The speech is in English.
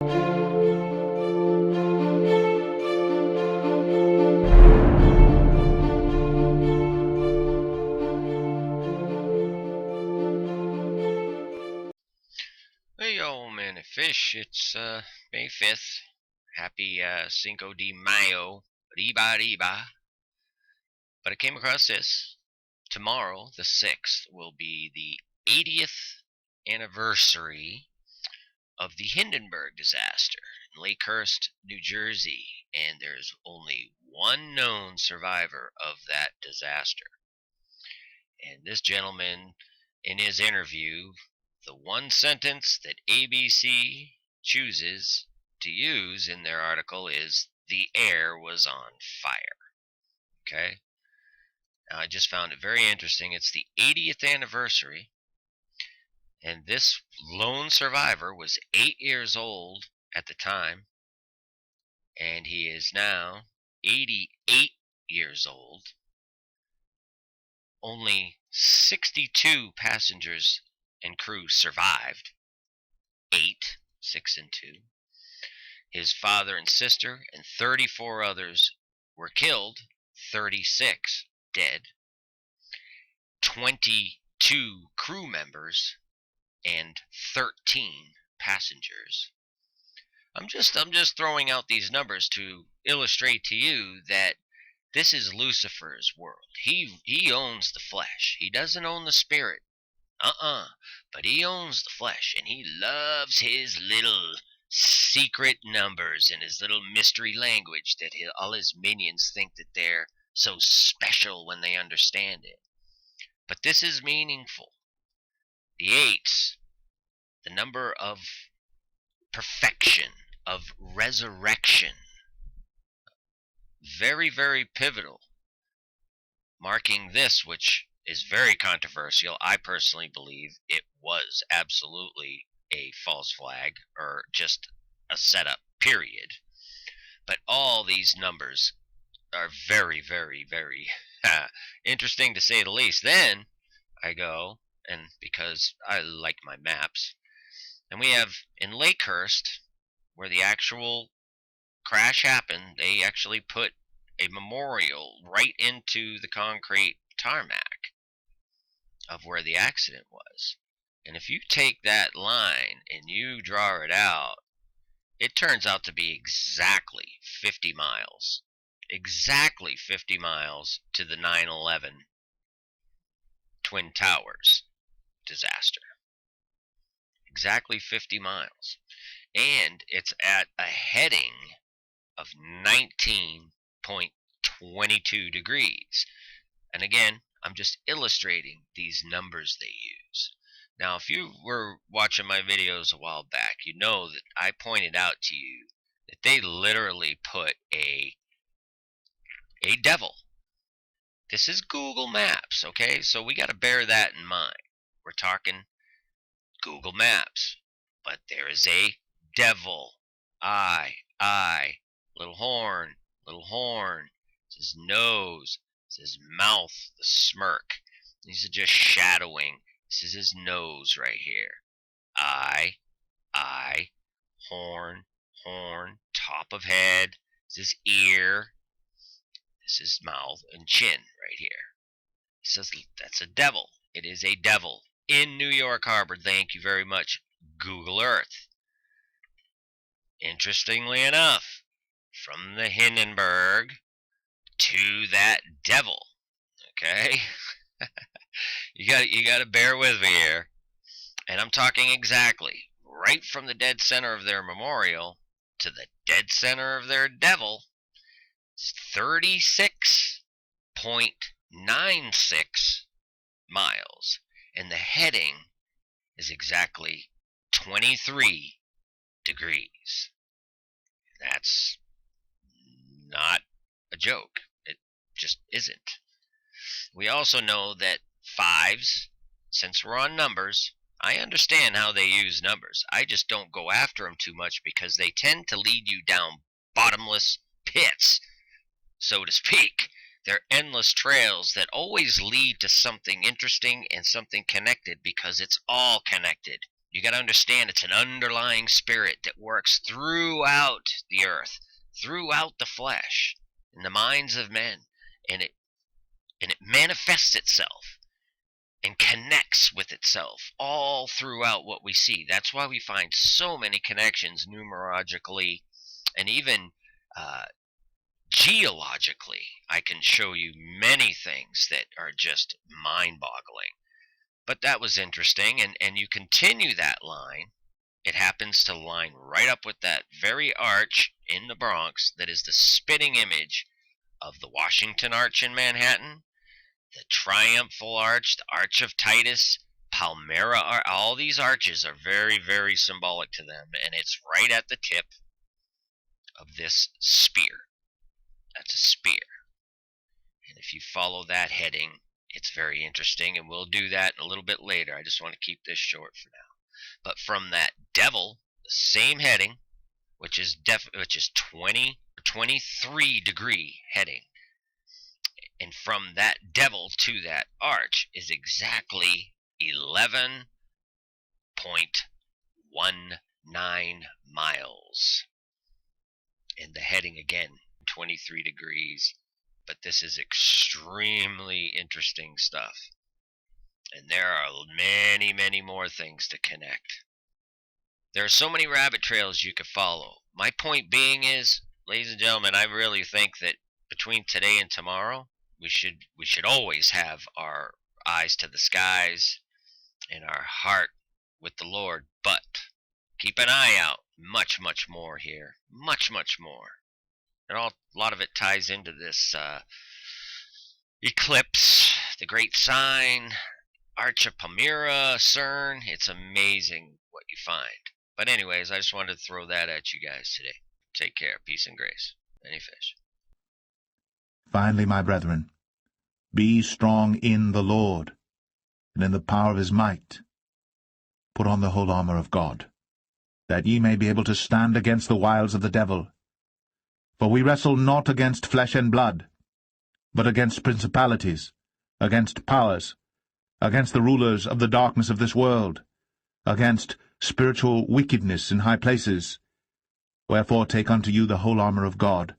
Hey yo, man, and fish. It's May 5th. Happy Cinco de Mayo. Riba riba. But I came across this. Tomorrow, the 6th, will be the 80th anniversary of the Hindenburg disaster in Lakehurst, New Jersey. And there's only one known survivor of that disaster. And this gentleman, in his interview, the one sentence that ABC chooses to use in their article is, "The air was on fire." Okay? Now, I just found it very interesting. It's the 80th anniversary, and this lone survivor was 8 years old at the time, and he is now 88 years old. Only 62 passengers and crew survived. 8, 6 and 2. His father and sister and 34 others were killed, 36 dead, 22 crew members, and 13 passengers. I'm just throwing out these numbers to illustrate to you that this is Lucifer's world. He owns the flesh. He doesn't own the spirit. But he owns the flesh, and he loves his little secret numbers and his little mystery language that all his minions think that they're so special when they understand it. But this is meaningful. The 8's, the number of perfection, of resurrection. Very, very pivotal. Marking this, which is very controversial. I personally believe it was absolutely a false flag, or just a setup, period. But all these numbers are very, very, very interesting, to say the least. Then I go, and because I like my maps, and we have in Lakehurst, where the actual crash happened, they actually put a memorial right into the concrete tarmac of where the accident was. And if you take that line and you draw it out, it turns out to be exactly 50 miles. Exactly 50 miles to the 9/11 Twin Towers disaster. Exactly 50 miles. And it's at a heading of 19.22 degrees. And again, I'm just illustrating these numbers they use. Now, if you were watching my videos a while back, you know that I pointed out to you that they literally put a devil. This is Google Maps, okay? So we got to bear that in mind. We're talking Google Maps. But there is a devil. I, little horn, This is nose. This is mouth, the smirk. These are just shadowing. This is his nose right here. Eye, horn, top of head. This is ear. This is mouth and chin right here. It says that's a devil. It is a devil in New York Harbor. Thank you very much, Google Earth. Interestingly enough, from the Hindenburg to that devil, okay? you got to bear with me here. And I'm talking exactly right from the dead center of their memorial to the dead center of their devil. It's 36.96 miles. And the heading is exactly 23 degrees. That's not a joke. It just isn't. We also know that 5s, since we're on numbers, I understand how they use numbers. I just don't go after them too much because they tend to lead you down bottomless pits, so to speak. They're endless trails that always lead to something interesting and something connected, because it's all connected. You got to understand it's an underlying spirit that works throughout the earth, throughout the flesh, in the minds of men, and it manifests itself and connects with itself all throughout what we see. That's why we find so many connections numerologically and even geologically. I can show you many things that are just mind-boggling. But that was interesting, and you continue that line. It happens to line right up with that very arch in the Bronx that is the spitting image of the Washington Arch in Manhattan, the Triumphal Arch, the Arch of Titus, Palmyra Arch. All these arches are very, very symbolic to them, and it's right at the tip of this spear. That's a spear. And if you follow that heading, it's very interesting, and we'll do that a little bit later. I just want to keep this short for now. But from that devil, the same heading, which is 20 or 23 degree heading, and from that devil to that arch is exactly 11.19 miles. And the heading again, 23 degrees. But this is extremely interesting stuff. And there are many, many more things to connect. There are so many rabbit trails you could follow. My point being is, ladies and gentlemen, I really think that between today and tomorrow, we should always have our eyes to the skies and our heart with the Lord. But keep an eye out. Much, much more here. Much, much more. And a lot of it ties into this eclipse, the great sign, Arch of Palmyra, CERN. It's amazing what you find. But anyways, I just wanted to throw that at you guys today. Take care. Peace and grace. Many fish. Finally, my brethren, be strong in the Lord, and in the power of his might. Put on the whole armor of God, that ye may be able to stand against the wiles of the devil. For we wrestle not against flesh and blood, but against principalities, against powers, against the rulers of the darkness of this world, against spiritual wickedness in high places. Wherefore take unto you the whole armor of God,